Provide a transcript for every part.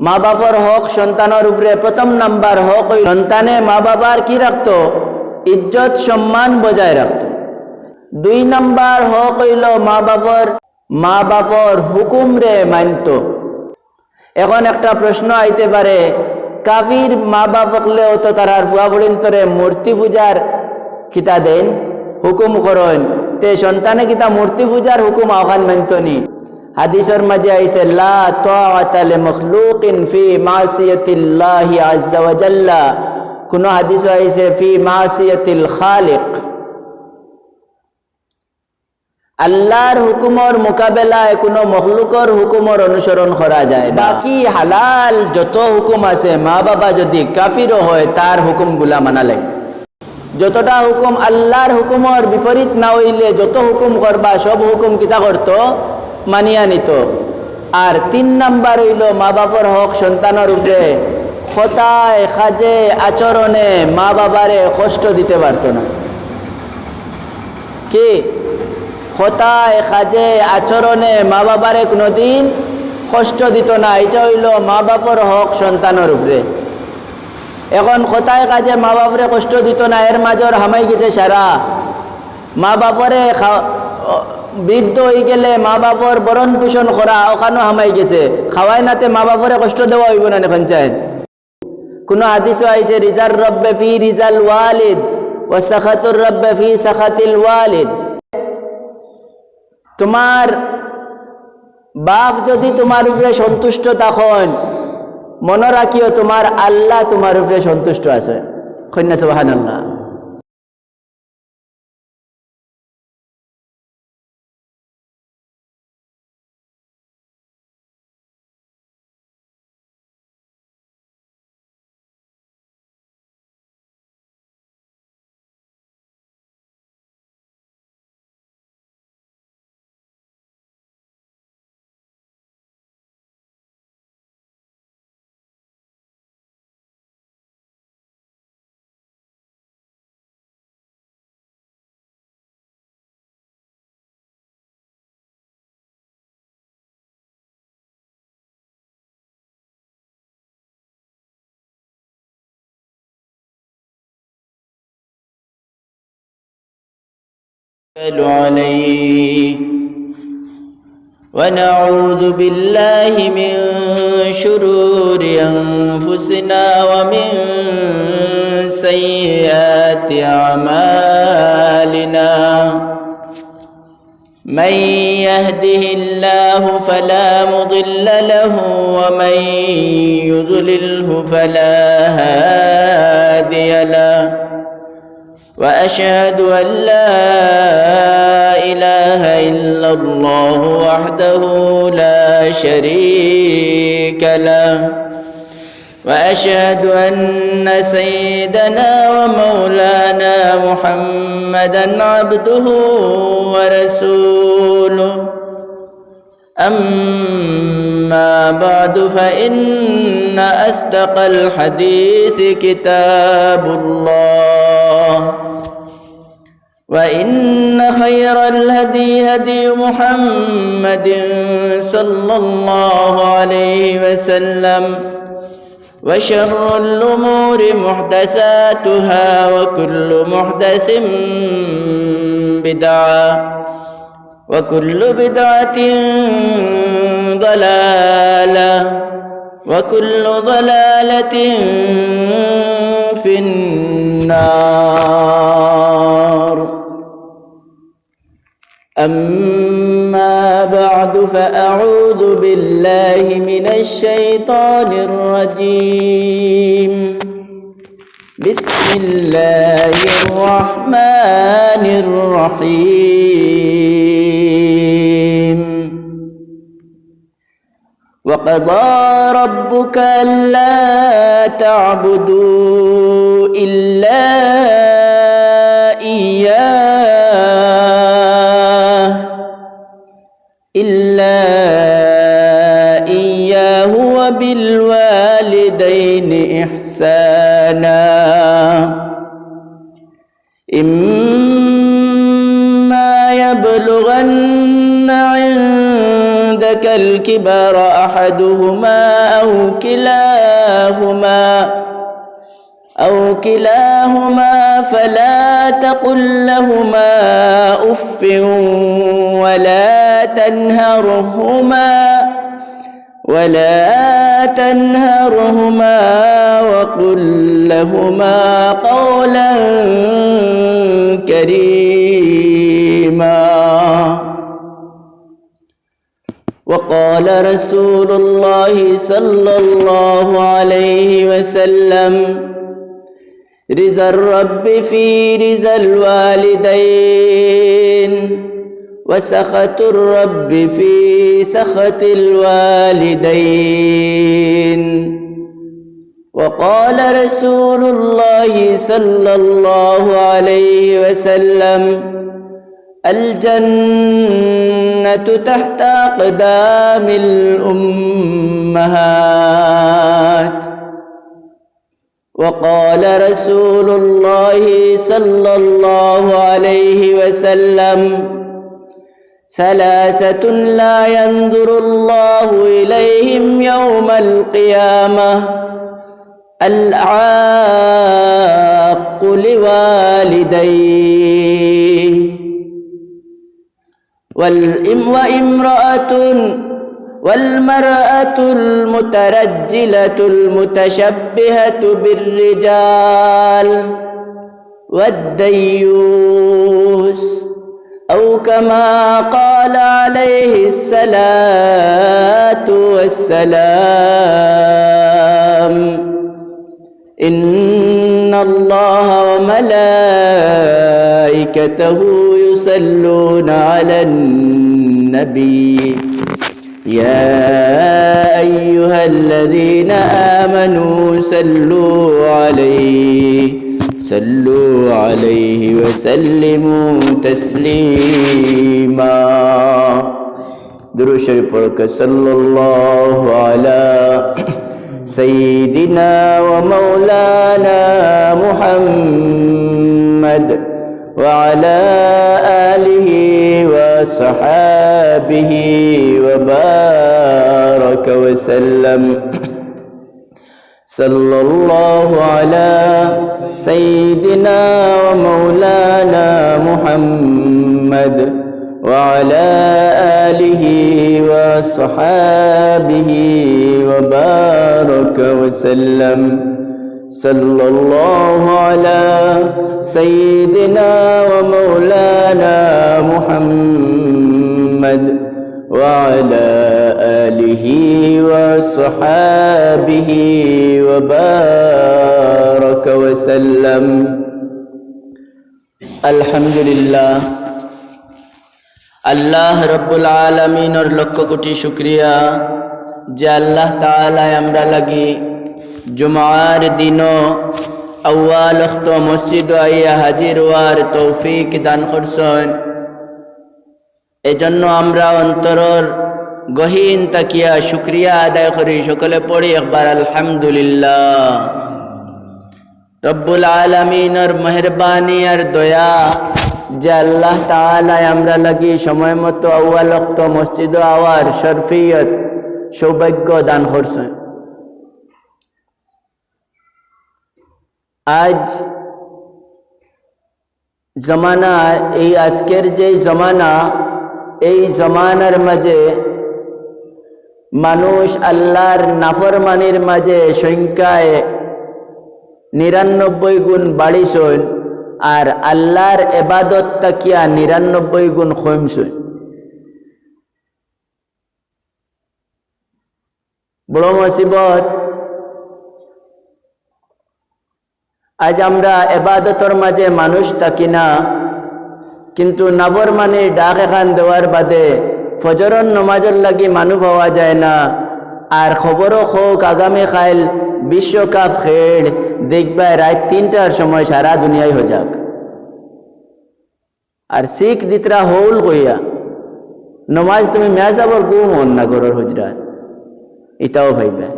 মা বাবার হক সন্তানের উপরে প্রথম নাম্বার হক ওই সন্তানে মা বাবার কি রাখতো? ইজ্জত সম্মান বজায় রাখতো। 2 নাম্বার হক হইল মা বাবার হুকুম রে মানত। এখন একটা প্রশ্ন আইতে পারে, কাফির মা বাপ হকলেও তো তারার ফুয়া ফুড়িন্তরে মূর্তি পূজার কিতা দেন, হুকুম করেন, তে সন্তানে কিতা মূর্তি পূজার হুকুম আহ্বান মানতনি? হাদিসের মাঝে আইছে লা তাআতা লিমাখলুকিন ফি মাসিয়াতিল্লাহি আযজা ওয়া জাল্লা, কোন হাদিস আইছে ফি মাসিয়াতিল খালিক। আল্লাহর হুকুমর মোকাবেলায় কোনো মখলুকর হুকুমর অনুসরণ করা যায় না। বাকি হালাল যত হুকুম আছে, মা বাবা যদি কাফিরও হয় তার হুকুমগুলা মানা লাগবে। যতটা হুকুম আল্লাহর হুকুমর বিপরীত না হইলে যত হুকুম করবা সব হুকুম কিতা করত? মানিয়া নিত। আর 3 নাম্বার হইল মা বাবার হক সন্তানের উপরে কথায় কাজে আচরণে মা বাবারে কষ্ট দিতে পারত না। কি? কথায় কাজে আচরণে মা বাবারে কোনোদিন কষ্ট দিত না। এটা হইল মা বাবার হক সন্তানের উপরে। এখন কথায় কাজে মা বাপরে কষ্ট দিত না, এর মাজর হামাই গেছে সারা। মা বাপরে বৃদ্ধ হয়ে গেলে মা বাপর বরণ পোষণ করা ওখানেও হামাই গেছে। খাওয়াই নাতে মা বাপরে কষ্ট দেওয়া হইব না এখন চাই। কোনো হাদিসও আইছে রিজার রব্বে ফি রিজাল ওয়ালিদ ও সাখাতুর রব্বে ফি সাখাতিল ওয়ালিদ। তোমার বাপ যদি তোমার উপরে সন্তুষ্ট তখন মনে রাখিও তোমার আল্লাহ তোমার উপরে সন্তুষ্ট আছে। কন্যা সুবহানাল্লাহ। عليه ونعوذ بالله من شرور أنفسنا ومن سيئات أعمالنا من يهده الله فلا مضل له ومن يضلله فلا هادي له وأشهد أن لا إله إلا الله وحده لا شريك له وأشهد أن سيدنا ومولانا محمدا عبده ورسوله أما بعد فإن أصدق الحديث كتاب الله وإن خير الهدي هدي محمد صلى الله عليه وسلم وشر الأمور محدثاتها وكل محدث بدعة وكل بدعة ضلالة وكل ضلالة في النار. أما بعد فأعوذ بالله من الشيطان الرجيم. بسم الله الرحمن الرحيم. وقضى ربك ألا تعبدوا إلا إياه وبالوالدين إحسانا إما يبلغن عندك الكبر أحدهما أو كلاهما فلا تقل لهما أف ولا تنهرهما وقل لهما قولا كريما. وقال رسول الله صلى الله عليه وسلم رضا الرب في رضا الوالدين وسخط الرب في سخط الوالدين. وقال رسول الله صلى الله عليه وسلم الجنة تحت أقدام الأمهات. وقال رسول الله صلى الله عليه وسلم ثلاثة لا ينظر الله إليهم يوم القيامة العاق لوالديه والمرأة المترجلة المتشبهة بالرجال والديوث أو كما قال عليه الصلاة والسلام إن الله وملائكته يصلون على النبي يا أيها الذين آمنوا صلوا عليه وسلموا تسليما. درود شریف پڑھ کر صلی اللہ علی سیدنا و مولانا محمد وعلى آله وصحابه وبارك وسلم. صلى الله على سيدنا ومولانا محمد وعلى آله وصحابه وبارك وسلم. صلى الله على سيدنا ومولانا محمد وعلى آله وصحابه وبارك وسلم. الحمد لله আল্লাহ রব্বুল আলামিনের লক্ষ কোটি শুকরিয়া যে আল্লাহ তাআলা আমরা লাগি জুমার দিনও আউয়াল ওয়াক্ত মসজিদ আইয়া হাজির হওয়ার তৌফিক দান করছেন। এজন্য আমরা অন্তরের গহীন তাকিয়া শুকরিয়া আদায় করি। সকলে পড়ি একবার আলহামদুলিল্লাহ। রব্বুল আলামিনের মেহেরবানি আর দয়া যে আল্লাহ তাআলা আমরা লাগি সময় মতো আউয়াল ওয়াক্ত মসজিদ আওয়ার শরফিয়ত সৌভাগ্য দান করছেন। আজ জমানা, এই আজকের যে জমানা, এই জমানার মাঝে মানুষ আল্লাহর নাফরমানির মাঝে সংখ্যায় 99 গুণ বাড়িছেন আর আল্লাহর ইবাদত তাকিয়া 99 গুণ কমছেন। বড় মুসিবত। আজ আমরা ইবাদতের মাঝে মানুষ থাকি না, কিন্তু নাফরমানির ডাক এখান দেওয়ার বাদে ফজরের নামাজের লাগি মানুষ পাওয়া যায় না। আর খবরও হোক আগামী কাল বিশ্বকাপ খেল দেখবা রাত 3টার সময় সারা দুনিয়ায় হয়ে যাক। আর শিখ দিতরা হৌল কইয়া নমাজ তুমি মেয়াসাবর গু মন না গরর হুজরাত এটাও ভাইবা।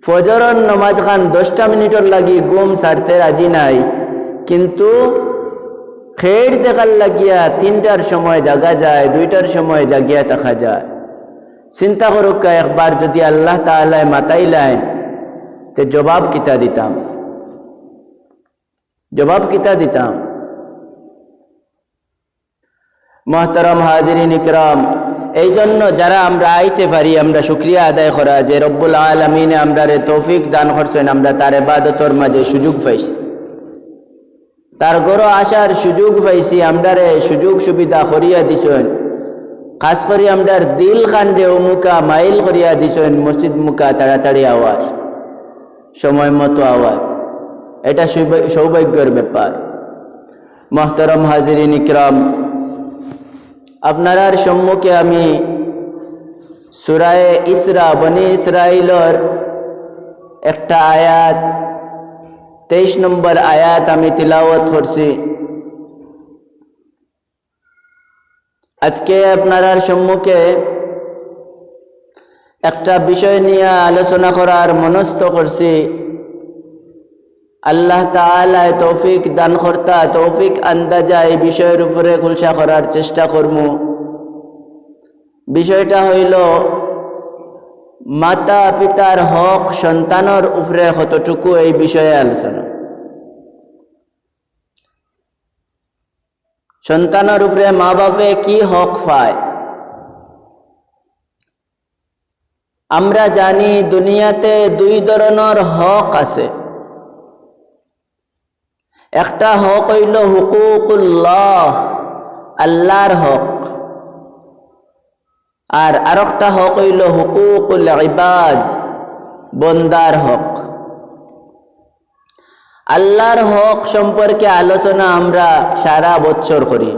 ফজরের নমাজ খান 10টা মিনিটের লাগি গুম ছাড়তে রাজি নাই, কিন্তু খেড় দেখার লাগিয়া 3টার সময় জাগা যায়, 2টার সময় জাগিয়া থাকা যায়। চিন্তা করুক একবার যদি আল্লাহ তাআলা মাতাইলেন তে জবাব কিতা দিতাম, জবাব কিতা দিতাম। মোহতারাম হাজিরিন ইকরাম, এই জন্য যারা আমরা আইতে পারি আমরা শুকরিয়া আদায় করা যে রব্বুল আলামিনে আমরারে তৌফিক দান করছেন, আমরা তার ইবাদতের মাঝে সুযোগ পাইছি, তার ঘরে আসার সুযোগ পাইছি, আমরারে সুযোগ সুবিধা করিয়া দিছেন। খাস করে আমরার দিল খান্ডে মুখা মাইল করিয়া দিছেন মসজিদ মুখা তাড়াতাড়ি আওয়ার, সময় মতো আওয়ার, এটা সৌভাগ্যের ব্যাপার। মোহতারাম হাজিরিন ইকরাম, আপনার সম্মুখে আমি সূরায়ে ইসরা বনি ইসরাইলের একটা আয়াত 23 নম্বর আয়াত আমি তিলাওয়াত করছি। আজকে আপনার সম্মুখে একটা বিষয় নিয়ে আলোচনা করার মনস্থ করছি। আল্লাহ তাআলা তৌফিক দান কর্তা, তৌফিক আন্দাজা এই বিষয়ের উপরে খুলসা করার চেষ্টা করব। বিষয়টা হইল মাতা পিতার হক সন্তানের উপরে কতটুকু, এই বিষয়ে আলোচনা। সন্তানের উপরে মা বাপে কি হক পায়। আমরা জানি দুনিয়াতে 2 ধরনের হক আছে। একটা হক হইল হুকুকুল্লাহ, আল্লাহর হক, আর আরেকটা হক হইল হুকুকুল ইবাদ, বন্দার হক। আল্লাহর হক সম্পর্কে আলোচনা আমরা সারা বছর করি।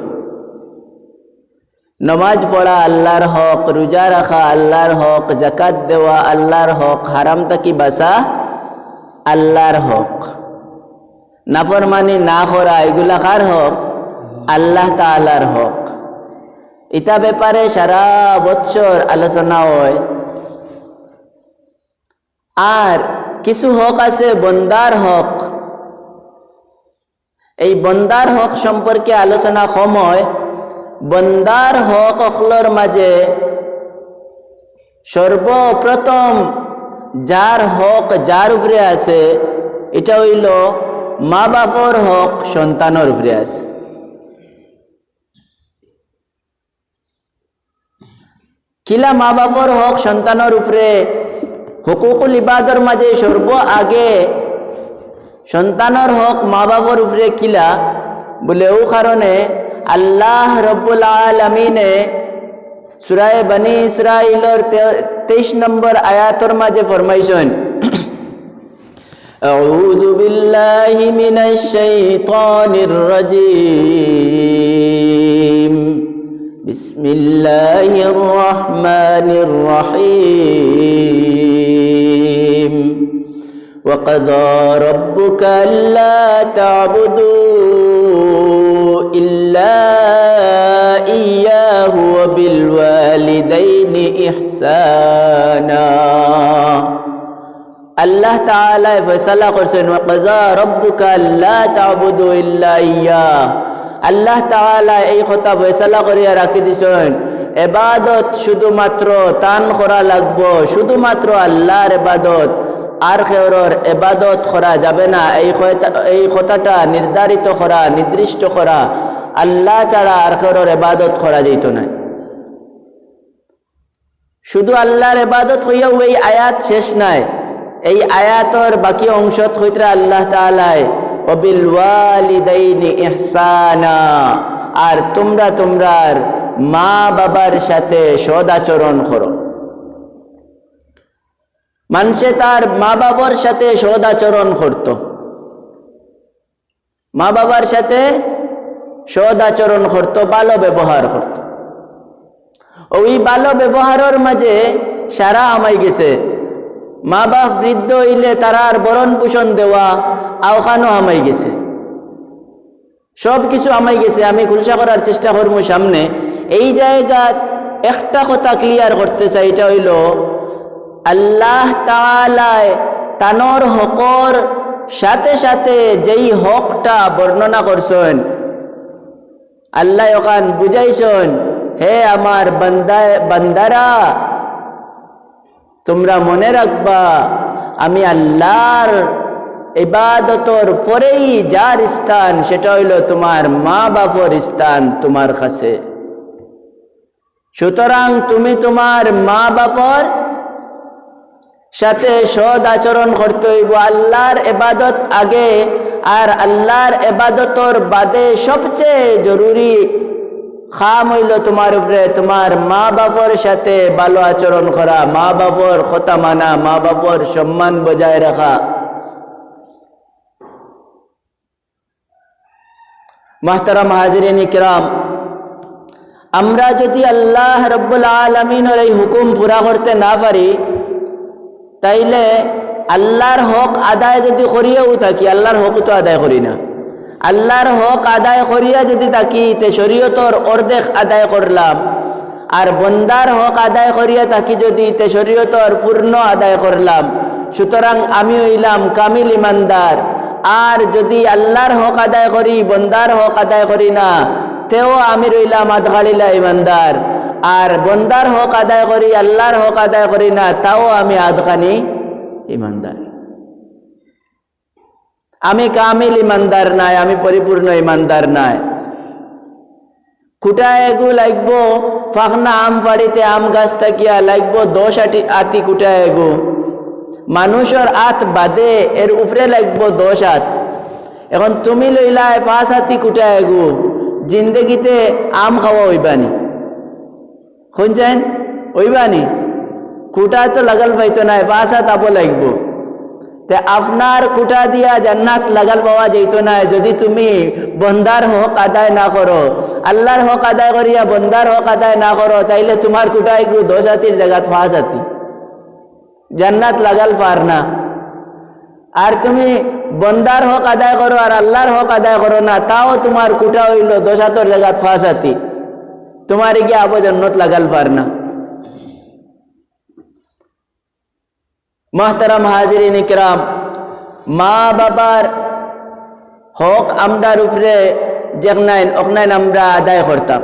নামাজ পড়া আল্লাহর হক, রোজা রাখা আল্লাহর হক, যাকাত দেওয়া আল্লাহর হক, হারাম থেকে বাঁচা আল্লাহর হক, নাফরমানি না করা এগুলা কার হক? আল্লাহ তাআলার হক। ইটা ব্যাপারে সারা বছর আলোচনা হয়। আর কিছু হক আছে বন্দার হক। এই বন্দার হক সম্পর্কে আলোচনা কম হয়। বন্দার হক অখলর মাঝে সর্বপ্রথম যার হক যার উপরে আছে এটা হইল মা বাপর হক সন্তানের উপরে আছে। কিলা মা বাপর হক সন্তানের উপরে হুকুকুল ইবাদর মাঝে সর্ব আগে সন্তানের হক মা বাপর উপরে কিলা বলে ও কারণে আল্লাহ রব্বুল আলামিনে সূরা বনি ইসরাইলের 23 নম্বর আয়াতের মাঝে ফরমাইছেন, আউযু বিল্লাহি মিনাশ শাইতানির রাজীম, বিসমিল্লাহির রহমানির রহিম, وقضى ربك ألا تعبدوا إلا إياه وبالوالدين إحسانا। আল্লাহ তাআলা ফয়সালা করছেন ওয়াকাযা রাব্বুকা আল্লা তা'বুদু ইল্লা ইয়্যাহ। আল্লাহ তাআলা এই কথা ফয়সালা করিয়া রাখি দিছেন ইবাদত শুধুমাত্র তান করা লাগবো, শুধুমাত্র আল্লাহর ইবাদত, আর কেউর ইবাদত করা যাবে না। এই কথাটা নির্ধারিত করা, নির্দিষ্ট করা, আল্লাহ ছাড়া আর কেউর ইবাদত করা যেত না। শুধু আল্লাহর ইবাদত হইয়াও এই আয়াত শেষ নাই। এই আয়াতর বাকি অংশত হইতে আল্লাহ তাআলা ওয়াবিল ওয়ালিদাইনি ইহসানা, আর তোমরা তোমরার মা বাবার সাথে সদাচরণ করো। মানুষে তার মা বাবার সাথে সদাচরণ করত, মা বাবার সাথে সদাচরণ করত, ভালো ব্যবহার করত। ওই ভালো ব্যবহারের মাঝে সারা আমাই গেছে। মা বাপ বৃদ্ধ হইলে তারার বরণ পোষণ দেওয়া আওখানো আমাই গেছে, সব কিছু আমাই গেছে। আমি খুলসা করার চেষ্টা করবো সামনে। এই জায়গাত একটা কথা ক্লিয়ার করতে চাই, এটা হইল আল্লাহ তাআলা তানোর হকর সাথে সাথে যেই হকটা বর্ণনা করছেন আল্লাহ ওখান বুঝাইছেন, হে আমার বান্দারা, তোমরা মনে রাখবা আমি আল্লাহর ইবাদতর পরেই যার স্থান সেটা হইল তোমার মা বাপর স্থান তোমার কাছে। সুতরাং তুমি তোমার মা বাপর সাথে সৎ আচরণ করতে হইব। আল্লাহর ইবাদত আগে, আর আল্লাহর ইবাদতর বাদে সবচেয়ে জরুরি খাম হইল তোমার উপরে তোমার মা বাপর সাথে ভালো আচরণ করা, মা বাপর কথা মানা, মা বাপর সম্মান বজায় রাখা। মুহতারাম হাজিরিন ইকরাম, আমরা যদি আল্লাহ রাব্বুল আলামিনের এই হুকুম পুরা করতে না পারি, তাইলে আল্লাহর হক আদায় যদি করিয়াও থাকি, আল্লাহর হক তো আদায় করি না, আল্লাহর হক আদায় করিয়া যদি থাকি তে শরীয়তর অর্ধেক আদায় করলাম, আর বন্দার হক আদায় করিয়া থাকি যদি তে শরীয়তর পূর্ণ আদায় করলাম। সুতরাং আমি হইলাম কামিল ইমানদার। আর যদি আল্লাহর হক আদায় করি, বন্দার হক আদায় করি না, তেও আমি রইলাম আধখাড়িলা ইমানদার। আর বন্দার হক আদায় করি, আল্লাহর হক আদায় করি না, তাও আমি আধখানি ইমানদার। আমি কামিল ইমানদার নাই, আমি পরিপূর্ণ ইমানদার নাই। কুটা এগু লাগব ফাখনা আম পাড়িতে আম গাছ থাকিয়া লাগব 10 আতি কুটা এগু, মানুষের আত বাদে এর উপরে লাগব 10 হাত। এখন তুমি লইলাই 5 হাতি কুটা এগু, জিন্দগিতে আম খাওয়া হইবানি? শুনছেন? হইবানি? কুটা তো লাগাল পাইতো নাই, 5 হাত আপ লাগব। তে আপনার কুটা দিয়া জান্নাত লাগাল পাওয়া যেত না যদি তুমি বন্দার হক আদায় না করো। আল্লাহর হক আদায় করিয়া বন্দার হক আদায় না করো, তাইলে তোমার কুটায় 10 হাতির জায়গা 5 হাতি, জান্নাত লাগাল পার না। আর তুমি বন্দার হক আদায় করো আর আল্লাহর হক আদায় করো না, তাও তোমার কুটা হইল 10 হাতের জায়গা 5 হাতি, তোমার গিয়ে আবো জান্নাত লাগাল পার না। মুহতারাম হাজিরিন ইকরাম, মা বাবার হক আমরার উপরে যেকনাইন অকনাইন আমরা আদায় করতাম।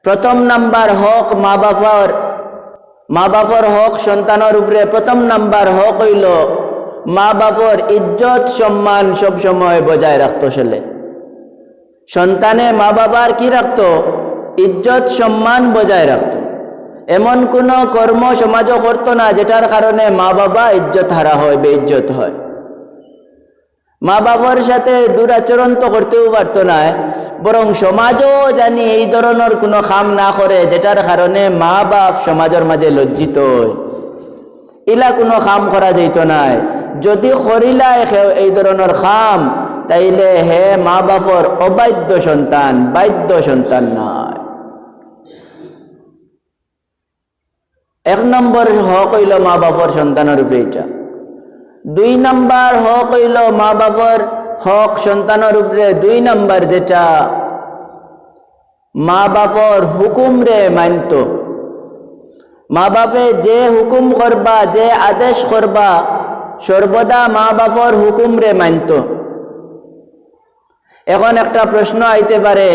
প্রথম নাম্বার হক মা বাপর হক সন্তানের উপরে প্রথম নাম্বার হক হইল মা বাপর ইজ্জত সম্মান সব সময় বজায় রাখতো। ছেলে সন্তানে মা বাবার কি রাখতো? ইজ্জত সম্মান বজায় রাখতো। এমন কোনো কর্ম সমাজও করতো না যেটার কারণে মা বাবা ইজ্জত হারা হয়, বেইজ্জত হয়। মা বাবার সাথে দুরাচরণ তো করতেও পারতো না, বরং সমাজও জানি এই ধরনের কোনো কাম না করে যেটার কারণে মা বাপ সমাজের মাঝে লজ্জিত হয়। ইলা কোনো কাম করা যেত না। যদি করিলায় এই ধরনের কাম, তাইলে হে মা বাপর অবাধ্য সন্তান, বাধ্য সন্তান নয়। 1 নম্বর হক হইল মা বাপর সন্তানের উপরে এটা। 2 নম্বর হক হইল মা বাপর হক সন্তানের উপরে 2 নম্বর যেটা, মা বাপর হুকুম রে মানত। মা বাপে যে হুকুম করবা, যে আদেশ করবা, সর্বদা মা বাপর হুকুম রে মানত। এখন একটা প্রশ্ন আইতে পারে,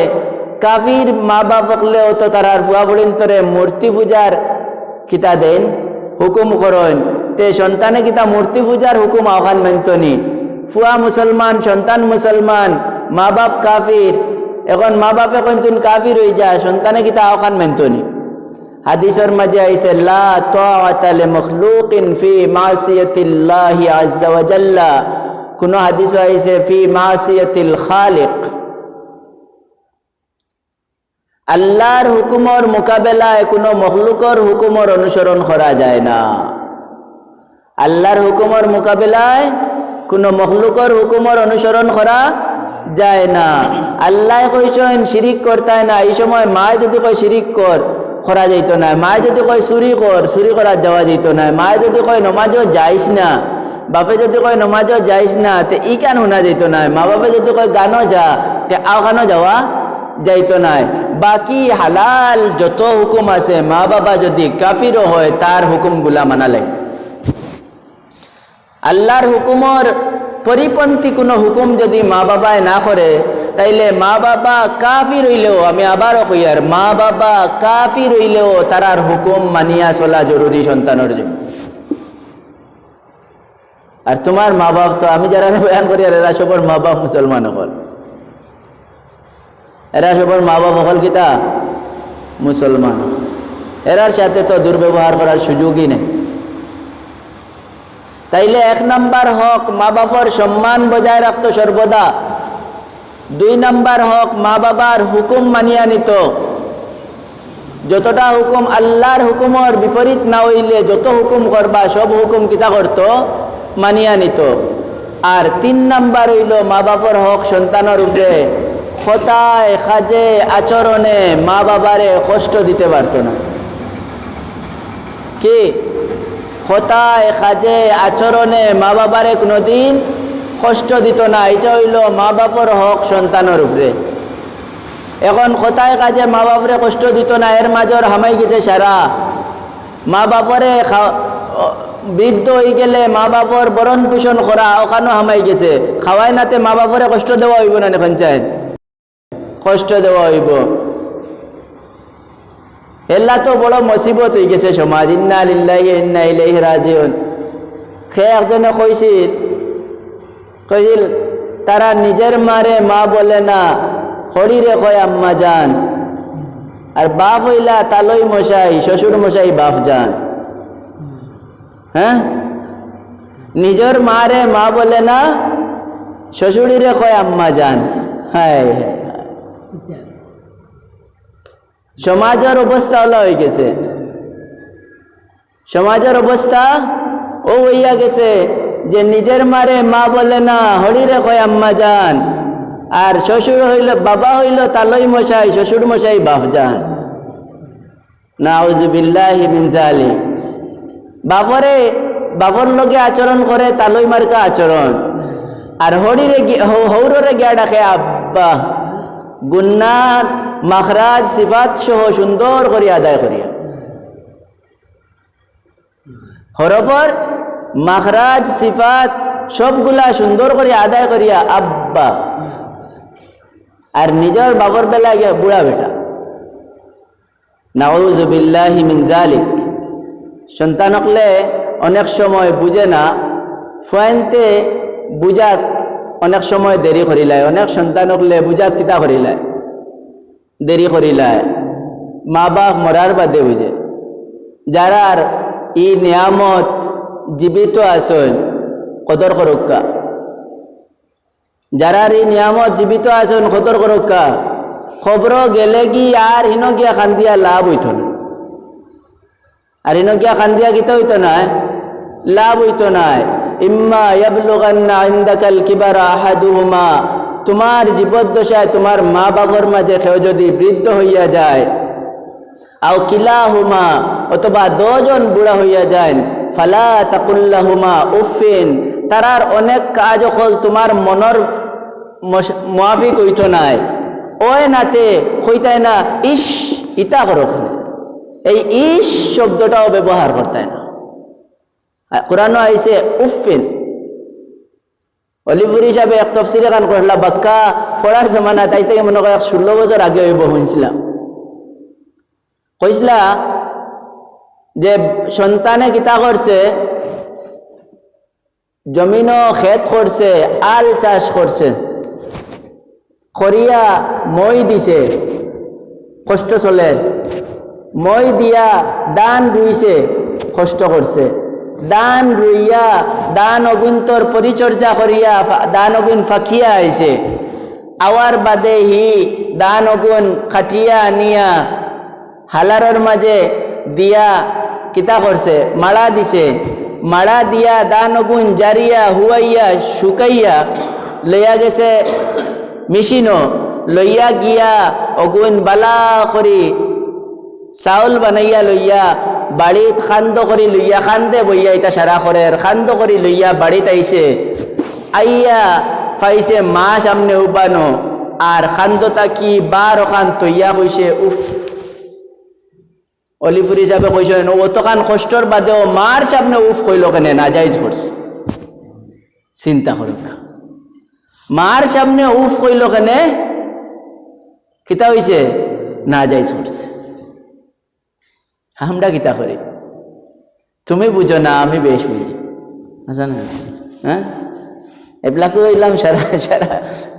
কাফির মা বাপ হকলেও তো তারার ফুয়া ফুড়িন্তরে মূর্তি পূজার কিতা দেন, হুকুম করেন, তে সন্তানে কিতা মূর্তি পূজার হুকুম আহ্বান মানতনি? ফুয়া মুসলমান, সন্তান মুসলমান, মা বাপ কাফির। এখন মা বাপে কইতুন কাফির হয়ে যায়, সন্তানে কিতা আহ্বান মানতনি? হাদিসের মাঝে আইছে লা তাআতা লিমাখলুকিন ফি মাসিয়াতিল্লাহি আযজা ওয়া জাল্লা, কোন হাদিস আইছে ফি মাসিয়াতিল খালিক। আল্লাহর হুকুমর মোকাবেলায় কোনো মখলুকর হুকুমর অনুসরণ করা যায় না। আল্লাহর হুকুমর মোকাবেলায় কোনো মখলুকর হুকুমর অনুসরণ করা যায় না। আল্লাহ কইছেন শিরিক করতে না, এই সময় মা যদি কয় শিরিক করা যাইতো না, মা যদি কয় চুরি করা যাওয়া যাইতো না, মা যদি কয় নমাজও যাইস না, বাপে যদি কয় নমাজও যাইস না, তে ই কেন শোনা যাইতো না। মা বাপে যদি কয় গানও যা, তে আওখানো যাওয়া যাইতো নাই। বাকি হালাল যত হুকুম আছে, মা বাবা যদি কাফিরও হয় তার হুকুমগুলা মানা লাগবে। আল্লাহর হুকুমর পরিপন্থী কোনো হুকুম যদি মা বাবায় না করে, তাইলে মা বাবা কাফির হইলেও, আমি আবারও কই, আর মা বাবা কাফির হইলেও তারার হুকুম মানিয়া চলা জরুরি সন্তানের জন্য। আর তোমার মা বাপ তো আমি যারা বয়ান করি আর এরা সবর মা বাপ মুসলমান হল, এরা সবর মা বাপ হল কিতা মুসলমান, এরার সাথে তো দুর্ব্যবহার করার সুযোগই নেই। তাইলে 1 নাম্বার হক মা বাবার সম্মান বজায় রাখতো সর্বদা। 2 নাম্বার হক মা বাবার হুকুম মানিয়া নিত, যতটা হুকুম আল্লাহর হুকুমের বিপরীত না হইলে যত হুকুম করবা সব হুকুম কিতা করত মানিয়া নিত। আর 3 নাম্বার হইল মা বাবার হক সন্তানের উপরে কথায় কাজে আচরণে মা বাবারে কষ্ট দিতে পারত না। কি কথায় কাজে আচরণে মা বাবারে কোনোদিন কষ্ট দিত না, এটা হইল মা বাবার হক সন্তানের উপরে। এখন কথায় কাজে মা বাপরে কষ্ট দিত না, এর মাঝর হামাই গেছে সারা। মা বাপরে বৃদ্ধ হয়ে গেলে মা বাপর বরণ পোষণ করা ওখানেও হামাই গেছে, খাওয়াই নাতে মা বাপরে কষ্ট দেওয়া হইব না, এখন চাই কষ্ট দেওয়া হইব। এল্লা তো বড় মুসিবত হয়ে গেছে সমাজ। ইন্না লিল্লাহি ওয়া ইন্না ইলাইহি রাজিউন। সে একজনে কইছিল তারা নিজের মারে মা বলে না, হরিরে কয় আম্মা জান, আর বাপ হইলা তালই মশাই শ্বশুর মশাই বাপ জান। হ্যাঁ, নিজের মারে মা বলে না, শ্বশুরিরে কয় আম্মা জান। হায় সমাজের অবস্থা হলো হয়ে গেছে, সমাজের অবস্থা ও হইয়া গেছে যে নিজের মারে মা বলে না, হরিরে কয় আম্মা জান, আর শ্বশুর হইল বাবা হইল তালই মশাই শ্বশুর মশাই বাপ জান। নাউযু বিল্লাহি মিন যালিক। বাপর লগে আচরণ করে তালই মার্কা আচরণ, আর হৌররে গিয়া ডাকে আব্বা। গুন্না মাখরাজ সিফাত সহ সুন্দর করিয়া আদায় করিয়া, হরফর মাখরাজ সিফাত সবগুলা সুন্দর করিয়া আদায় করিয়া আব্বা। আর নিজের বাবর বেলা গিয়া বুড়া বেটা। নাউযু বিল্লাহি মিন যালিক। সন্তান হকলে অনেক সময় বুঝে না, ফুয়াইনতে বুঝাত অনেক সময় দেরি করিলায়। অনেক সন্তান হকলে বুঝাত কিতা করিলায়, দেরি করিলায়। মা বাপ মরার বাদে বুঝে। যারার ই নিয়ামত জীবিত আসন কদর করুকা, যারার এই নিয়ামত জীবিত আসন কদর করুকা। খবর গেলে গি আর হিন গিয়া খান্দিয়া লাভ হইত না, আর হিন গিয়া খান্দিয়া গীতা হইত না, লাভ হইত নাই। ইম্মা ইয়াবলুগান্না ইনদাকাল কিবারা আহাদুহুমা, তোমার জীবদ্দশায় তোমার মা বাবার মাঝে কেউ যদি বৃদ্ধ হইয়া যায়, আও কিলাহুমা, অথবা 2 জন বুড়া হইয়া যায়, ফালা তাকুল্লাহুমা উফিন, তারার অনেক কাজ হল তোমার মনের মুআফিক হইত নাই। ওই নাতে হইতায় না ইস ইতা করো, এই ইস শব্দটাও ব্যবহার করতায় না। কোরআনও আইছে উফিন। অলিপুর হিসাবে এক তফসিরে গান করলা বাক্কা পড়ার জমানা, তাই থেকে মনে কর 16 বছর আগে হইব শুনছিলাম। কইসলা যে সন্তানে কিতা করছে, জমিনও ক্ষেত করছে, আল চাষ করছে, করিয়া মই দিছে, কষ্ট চলে, মই দিয়া দান রুইছে, কষ্ট করছে, দান রুইয়া দান অগুন্তর পরিচর্যা করিয়া দান অগুন ফাঁকিয়া আইছে। আওয়ার বাদে হি দান অগুন খাটিয়া আনিয়া হালারর মাঝে দিয়া কিতা করছে, মাড়া দিছে, মাড়া দিয়া দান অগুন জারিয়া হুয়াইয়া শুকাইয়া লইয়া গেছে মেশিনও, লইয়া গিয়া অগুন বালা করি চাউল বানাইয়া লইয়া বাড়িত খান্দ করি লইয়া, খান্দে বইয়া ইটা সারা খরের খান্দ করি লইয়া বাড়িত আইছে। আইয়া পাইছে মা সামনে উবানো, আর খান্দতা কি বার খান তৈয়া কইছে উফ। অলিপুর হিসাবে কইছেন অতখান কষ্টর বাদেও মার সামনে উফ কইল কেনে, নাজাইজ করছে। চিন্তা করুক। মার সামনে উফ কইল কেনে কিতা হইছে না যাই ছড়ছে আমরা কিতা করি তুমি বুঝো না আমি বেশ বুঝি আচ্ছা না হ্যাঁ এগুলাকে হইলাম সারা সারা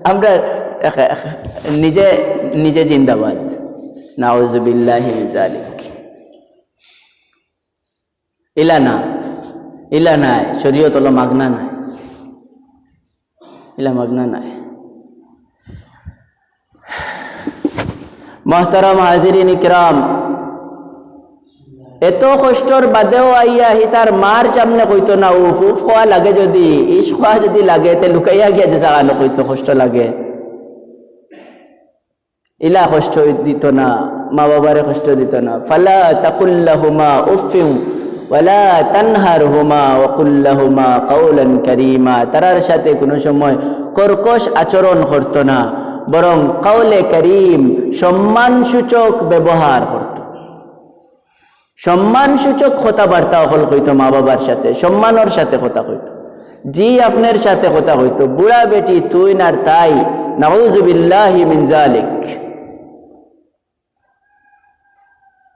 আমরা নিজে নিজে জিন্দাবাদ নাউজুবিল্লাহি মিন যালিক ইলা নাই শরীয়ত হলো মাগনা নাই ইলা মাগনা নাই মোহতারাম হাজিরিন ইকরাম এত কষ্টর বাদেও আইয়া হি তার মার সামনে কইতো না উফ উফ খোয়া লাগে যদি ইস খোয়া যদি লাগে তে লুকাইয়া গিয়া যে জাগানো কইতো কষ্ট লাগে ইলা কষ্ট দিত না মা বাবারে কষ্ট দিত না ফালা তাকুল্লাহুমা উফিউ ওয়ালা তানহারহুমা ওয়াকুল্লাহুমা কাওলান কারীমা তারার সাথে কোনো সময় কর্কশ আচরণ করত না বরং কাওলে কারীম সম্মানসূচক ব্যবহার করত সম্মানসূচক কথাবার্তা হল কইতো মা বাবার সাথে সম্মানের সাথে কথা কইতো জি আপনার সাথে কথা কইতো বুড়া বেটি তুই না তাই নাউজুবিল্লাহি মিন যালিক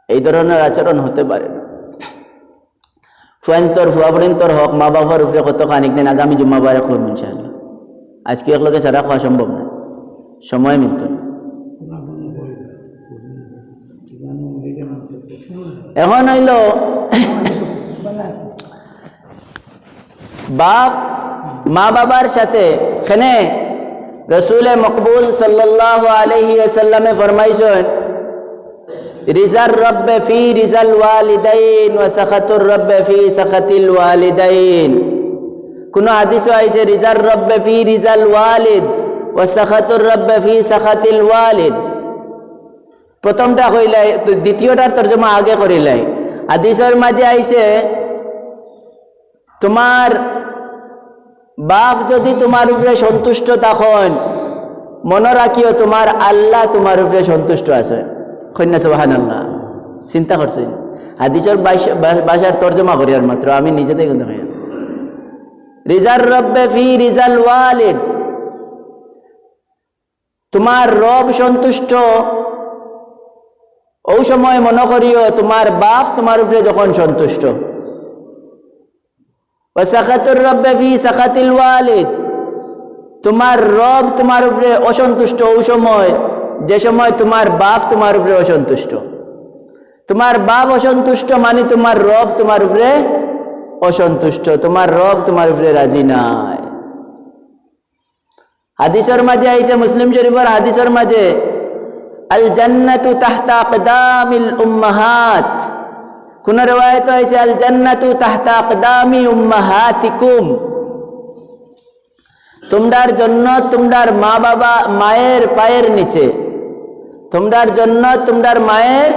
এই ধরনের আচরণ হতে পারে না ফুয়ান্তর ফুয়াফরিন্তর হক মা বাবার উপরে কত খানিক নেন আগামী জুম্মাবারে খুব ইনশাআল্লাহ আজকে একলগে সারা খাওয়া সম্ভব না সময় মিলত না এখন হইল বাপ মা বাবার সাথে খেনে রসুলে মকবুল সাল্লাল্লাহু আলাইহি ওয়াসাল্লামে ফরমাইছেন রিজার রব্বে ফি রিজাল ওয়ালিদাইন ওয়া সাখাতুর রব্বে ফি সাখাতিল ওয়ালিদাইন কোন হাদিসে আইছে রিজার রব্বে ফি রিজাল ওয়ালিদ ওয়া সাখাতুর রব্বে ফি সাখাতিল ওয়ালিদ প্রথমটা কইলাই দ্বিতীয়টার তরজমা আগে করিলাই হাদিসের মাঝে আইছে তোমার বাপ যদি তোমার উপরে সন্তুষ্ট তখন মনে রাখিও তোমার আল্লাহ তোমার উপরে সন্তুষ্ট আছে কন্যা সুবহানাল্লাহ চিন্তা করছেন হাদিসের ভাষার তরজমা করি আর মাত্র আমি নিজেতেই কিন্তু হই রিজার রব্বে ফি রিজাল ওয়ালিদ তোমার রব সন্তুষ্ট ওই সময় মনে করিও তোমার বাপ তোমার উপরে যখন সন্তুষ্ট ওয়া সাখাতুর রব্বে ফি সাখাতিল ওয়ালিদ তোমার রব তোমার উপরে অসন্তুষ্ট ওই সময় যে সময় তোমার বাপ তোমার উপরে অসন্তুষ্ট তোমার বাপ অসন্তুষ্ট মানে তোমার রব তোমার উপরে অসন্তুষ্ট তোমার রব তোমার উপরে রাজি নাই হাদিসের মাঝে আইছে মুসলিম শরীফের হাদিসের মাঝে আল জান্নাতু তাহতা আকদামিল উম্মাহাত কোন riwayat আইছে আল জান্নাতু তাহতা আকদামি উম্মাহাতিকুম তোমরার জন্য তোমরার মা বাবা মায়ের পায়ের নিচে তোমরার জন্য তোমরার মায়ের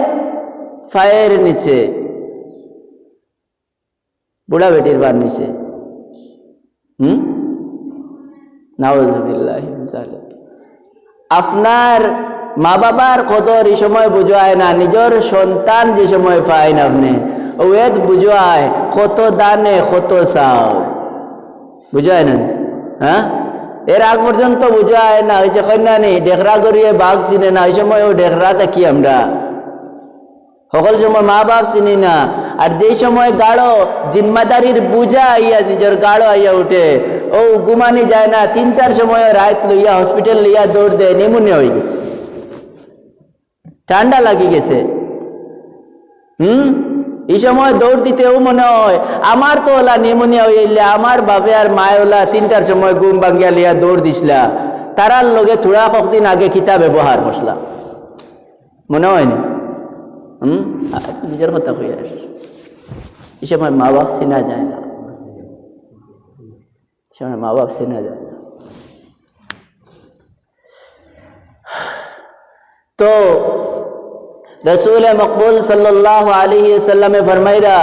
পায়ের নিচে বুড়া বেটির বার নিচে নাউজুবিল্লাহি মিন যালিক আপনার মা বাবার কদর এই সময় বুঝায় না নিজের সন্তান যে সময় পায় না আপনি ওয়েদ বুঝায় কত দানে কত চাও বুঝায় না হ্যাঁ এর আগ পর্যন্ত বুঝায় না ওই যে কন্যা নেই ডেকরা করিয়ে বাঘ চিনে না ওই সময় ও ডেকরা থাকি আমরা সকল সময় মা বাপ চিনি না আর যেই সময় গাঢ় জিম্মাদারির বুঝা আইয়া নিজের গাঢ় আইয়া উঠে ও ঘুমানি যায় না 3টার সময় রাত লইয়া হসপিটাল লইয়া দৌড় দেয় নিমোনিয়া হয়ে গেছে ঠান্ডা লাগি গেছে এই সময় দৌড় দিতেও মনে হয় আমার তো ওলা নিমোনিয়া হইলে আমার বাপে আর মায় ওলা 3টার সময় ঘুম ভাঙ্গিয়া লিয়া দৌড় দিছিলা তারার লগে থোড়া কতদিন আগে কিতা ব্যবহার করছিলাম মনে হয়নি নিজের কথা কই আর এই সময় মা বাপ চেনা যায় না সময় মা বাপ চেনা যায় না তো रसूल मकबूल सल्लल्लाहु अलैहि वसल्लम फरमाइरा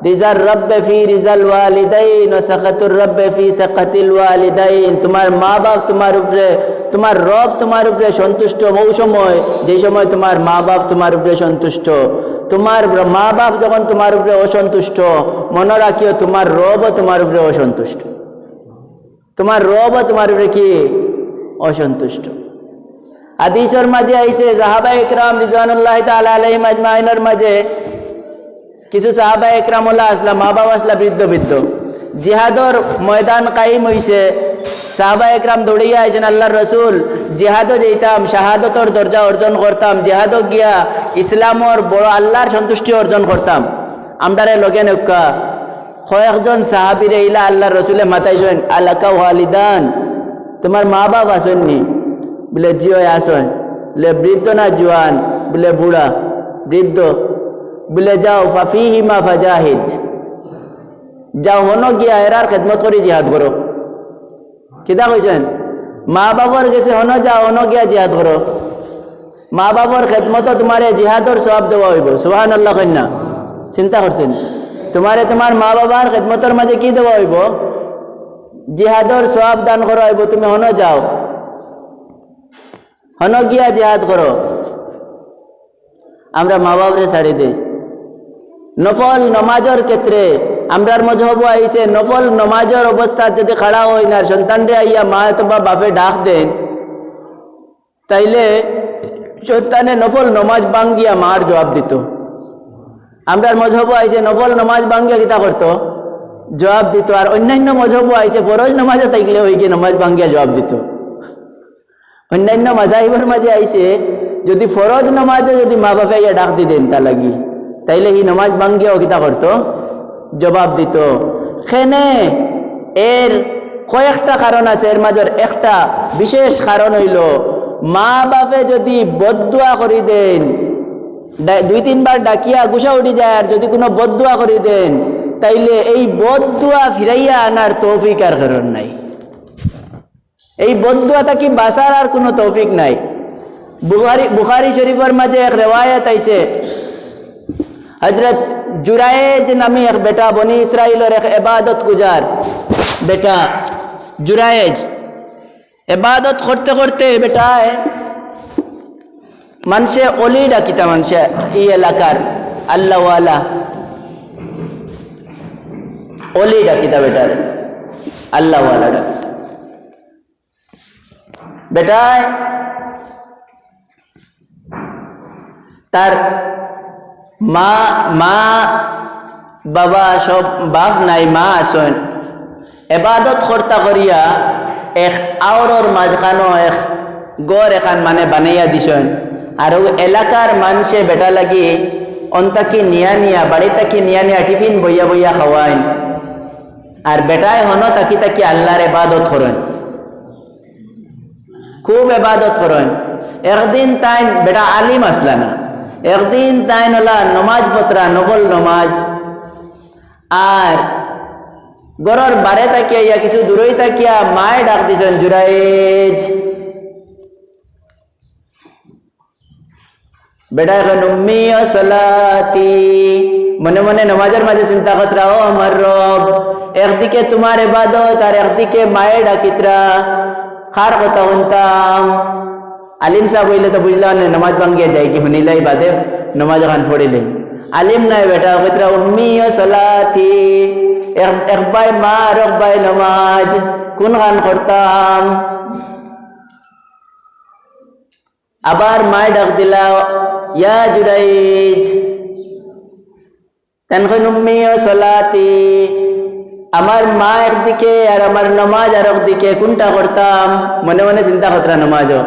रिज़ा रब्ब फी रिज़ल वालिदैन व सखतुर रब्ब फी सखतिल वालिदैन তোমার মা বাপ তোমার উপরে তোমার রব তোমার উপরে সন্তুষ্ট ওই সময় যে সময় তোমার মা বাপ তোমার উপরে সন্তুষ্ট তোমার মা বাপ যখন তোমার উপরে অসন্তুষ্ট মনে রাখিও তোমার রবও তোমার উপরে অসন্তুষ্ট তোমার রবও তোমার উপরে কি অসন্তুষ্ট। হাদিসের মাঝে আইছে সাহাবা ইকরাম রিজওয়ানুল্লাহি তাআলা আলাইহিম আজমাইনের মাঝে কিছু সাহাবা ইকরাম ওলা আসলা, মা বাবা আসলা বৃদ্ধ জিহাদর ময়দান কায়েম হইছে। সাহাবা ইকরাম দৌড়িয়া আইছেন, আল্লাহর রসুল জিহাদও যেতাম, শাহাদতর দরজা অর্জন করতাম, জিহাদও গিয়া ইসলামর বড় আল্লাহর সন্তুষ্টি অর্জন করতাম। আমরারে লগে নৌকা কয়েকজন সাহাবিরে ইলা আল্লাহর রসুলে মাতাইছেন, আলাকা ওয়ালিদান, তোমার মা বাবা আসেননি? বলে জিও আসেন। বলে বৃদ্ধ না জোয়ান? বলে বুড়া। বৃদ্ধ। বলে যাও ফাফিহিমা ফাজাহিদ, যাও হন গিয়া এরার খেদমত করে জিহাদ করো। কিতা কইছেন? মা বাবার গেছে হন, যাও হন গিয়া জিহাদ করো। মা বাবার খেদমত তোমারে জিহাদর সওয়াব দেওয়া হইব। সুবহানাল্লাহ কন্যা চিন্তা করছেন? তোমারে তোমার মা বাবার খেদমতের মাঝে কি দেওয়া হইব? জিহাদর সওয়াব দান করা হইব। তুমি হন যাও, হন গিয়া জিহাদ করো। আমরা মা বাবরে ছাড়ি দেই। নফল নমাজের ক্ষেত্রে আমরার মজহব আইছে, নফল নমাজের অবস্থা যদি খাড়া হয় না, সন্তানরে আইয়া মা অথবা বাপে ডাক দেন, তাইলে সন্তানে নফল নমাজ ভাঙ্গিয়া মার জবাব দিত। আমরার মজহব আইছে নফল নমাজ ভাঙ্গিয়া কিতা করতো? জবাব দিত। আর অন্যান্য মজহব আইছে ফরজ নমাজে থাকলে হয়ে গিয়ে নমাজ ভাঙ্গিয়া জবাব দিত। অন্যান্য মাজাহিবের মাঝে আইছে যদি ফরজ নমাজও যদি মা বাপে ইয়া ডাক দিতেন তা লাগি, তাইলে এই নমাজ ভাঙ্গিয়াও কিতা করতো? জবাব দিত। খেনে এর কয়েকটা কারণ আছে, এর মাঝের একটা বিশেষ কারণ হইল মা বাপে যদি বদদুয়া করি দেন, 2-3 বার ডাকিয়া গুসা উঠি যায়, আর যদি কোনো বদদুয়া করি দেন, তাইলে এই বদদুয়া ফিরাইয়া আনার তৌফিক আর কারণ নাই। এই বদদুয়া তাকি বাঁচার আর কোনো তৌফিক নাই। বুখারী শরীফের মাঝে এক রেওয়ায়ত আইছে, হজরত জুরায়েজ নামী এক বেটা, বনি ইসরাইলের এক এবাদত গুজার বেটা জুরায়েজ, এবাদত করতে করতে বেটায় মানুষে অলি ডাকিতা, মানুষে এই এলাকার আল্লাহওয়ালা অলি ডাকিতা, বেটার আল্লাহওয়ালা ডাকিতা। বেটায় তার মা বাবা সব, বাপ নাই, মা আসেন। এবাদত কর্তা করিয়া এক আওরর মাঝখানো এক গড় এখান মানে বানাইয়া দিছেন। আর ও এলাকার মানুষে বেটা লাগি অন্তাকি নিয়া বাড়ি তাকি নিয়া টিফিন বইয়া বইয়া খাওয়াইন। আর বেটায় হন তাকি আল্লাহর এবাদত করেন, খুব এবাদত করেন। একদিন তাই বেটা আলিম আসলা না, একদিন তাই নলা নমাজ পত্রা, নফল নমাজ। আর গরর বারে তাকিয়া ইয়া কিছু দূরই তাকিয়া মায় ডাক দিছেন, জুরায়েজ। বেটা এখন উম্মি ও সালাতি, মনে মনে নমাজের মাঝে চিন্তা করতরা, ও আমার রব, একদিকে তোমার ইবাদত আর একদিকে মায়ে ডাকিতরা, খার কথা শুনতাম। আলিম সাহেব হইলে তো বুঝলাম নমাজ ভাঙ্গিয়া যায় কি, শুনিলাই বাদে নমাজ খান পড়িলে। আলিম নাই বেটা কইতরা উম্মি ও সালাতি, এক বাই মা আর এক বাই নমাজ, কোন খান করতাম? আবার মায় ডাক দিলা, ইয়া জুরাইজ, তেনখন উম্মি ও সালাতি, আমার মা একদিকে আর আমার নমাজ আর একদিকে, কোনটা করতাম? মনে মনে চিন্তা করতরা নমাজও।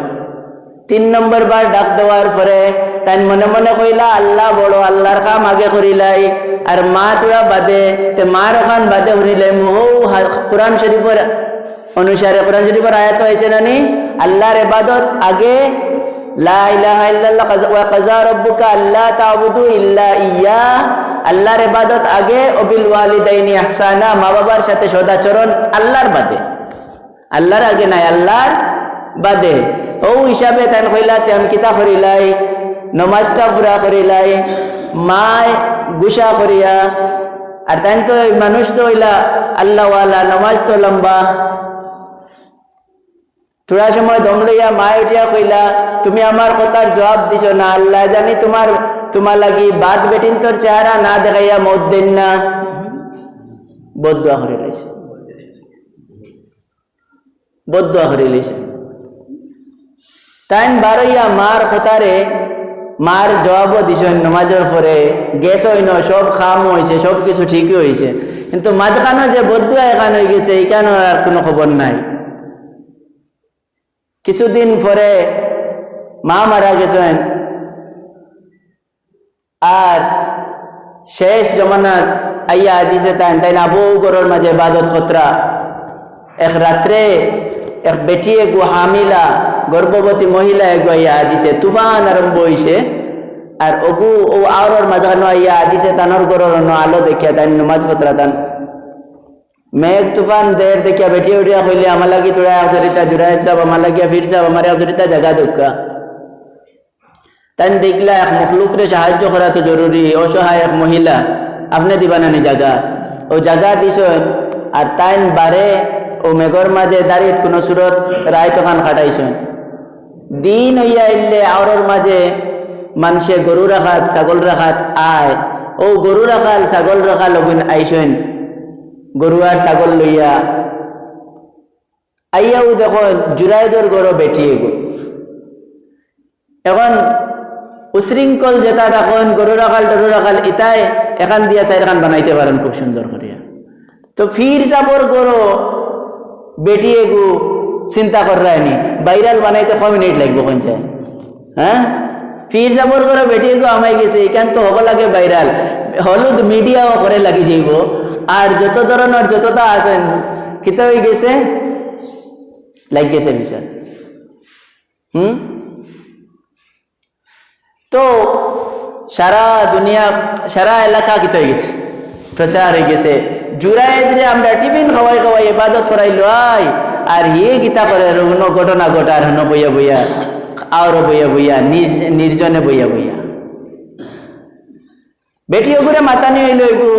3 নম্বর বার ডাক দেওয়ার পরে তাই মনে মনে কইলা, আল্লাহ বড়, আল্লাহর কাম আগে করিলাই, আর মা তোরা বাদে, তে মার ওখান বাদে শুনিলাই। কোরআন শরীফের অনুসারে, কোরআন শরীফের আয়াত হয়েছে নানি, আল্লাহর ইবাদত আগে, লা ইলাহা ইল্লাল্লাহ ওয়া কাযা রাব্বুকা আল্লা তা'বুদু ইল্লা ইয়্যাহ, আল্লাহর ইবাদত আগে, ওবিল ওয়ালিদাইনি ইহসানা, মা বাবার সাথে সদাচরণ আল্লাহর বাদে, আল্লাহর আগে নাই, আল্লাহর বাদে। ও হিসাবে তাই কইলা আমি কিতা করিলাই, নমাজটা পুরা করিলাই, মায় গুসা করিয়া। আর তাই তো মানুষ তো হইলা আল্লাহওয়ালা, নমাজ তো লম্বা। থোড়া সময় দম লইয়া মায় উঠিয়া কইলা, তুমি আমার কথার জবাব দিছ না, আল্লাহ জানি তোমার লাগি বাদ বেটিন তোর চেহারা না দেখাইয়া মত দেন না। বদদুয়া করে লাইছে। বদুয়া করে লইছে। তাইন বারইয়া মার কথারে মার জবাবও দিছেন নমাজের পরে, গ্যাস হইন, সব খাম হয়েছে, সব কিছু ঠিকই হয়েছে, কিন্তু মাঝখানে যে বদুয়া এখান হয়ে গেছে এখানে আর কোনো খবর নাই। কিছুদিন পরে মা মারা গেছেন, আর শেষ জমানাত আইয়া আজিছে তাই আবু গরর মাঝে ইবাদত খতরা। এক রাত্রে এক বেটি এগু হামিলা গর্ভবতী মহিলা এগু আইয়া আজিছে, তুফান আরম্ভ হয়েছে, আর ওগু ও আওরর মাঝখানো আইয়া আজিছে তানোর গরর আলো দেখিয়া তাই নমাজ খতরা তান মেঘ তুফান দের দেখিয়া বেটি উঠিয়া কইলে আমার লাগি তোরা ধরিতা জুড়াই সাহেব, আমার লাগিয়া ফির সাহেব, আমার ধরিতা জায়গা দক্কা। তাই দেখলা এক মখলুকরে সাহায্য করা তো জরুরি, অসহায় এক মহিলা, আপনি দিবানানি জায়গা, ও জায়গা দিছেন, আর তাইন বারে ও মেঘর মাঝে দাঁড়িয়ে কোনো সুরত রায় তখন খাটাইছেন। দিন হইয়া আইলে আওরর মাঝে মানুষে গরু রাখাত ছাগল রাখাত আয়, ও গরু রাখাল ছাগল রাখাল অগুন আইসেন গরু আর ছাগল লইয়া আইয়াও দেখো জুরাইদর গরো বেটি এগো। এখন উশৃঙ্খল যেটা তখন গরু রাখাল টরু রাখাল ইতাই এখান দিয়া সাইড খান বানাইতে পারেন খুব সুন্দর করিয়া। তো ফির সাবর গরো বেটি এগু চিন্তা করায়নি বাইরাল বানাইতে 6 মিনিট লাগবে কোনটা, হ্যাঁ ফির সাবর গরো বেটি এগু আমাই গেছে, এখান তো হব লাগে বাইরাল, হলুদ মিডিয়াও করে লাগি যাইব, আর যত ধরনের যতটা আছেন কিতা হয়ে গেছে লাগ গেছে বিচার। তো সারা দুনিয়া সারা এলাকা কিতা হয়ে গেছে, প্রচার হয়ে গেছে, জুরাইদরে আমরা টিফিন খাওয়াই খাওয়াই ইবাদত করাইলো আই, আর ইয়ে গীতা করে কোনো ঘটনা ঘটার হন বইয়া বইয়া আরো বইয়া বইয়া নির্জনে বইয়া বইয়া বেটি ওগুরে মাতানি হইল এগু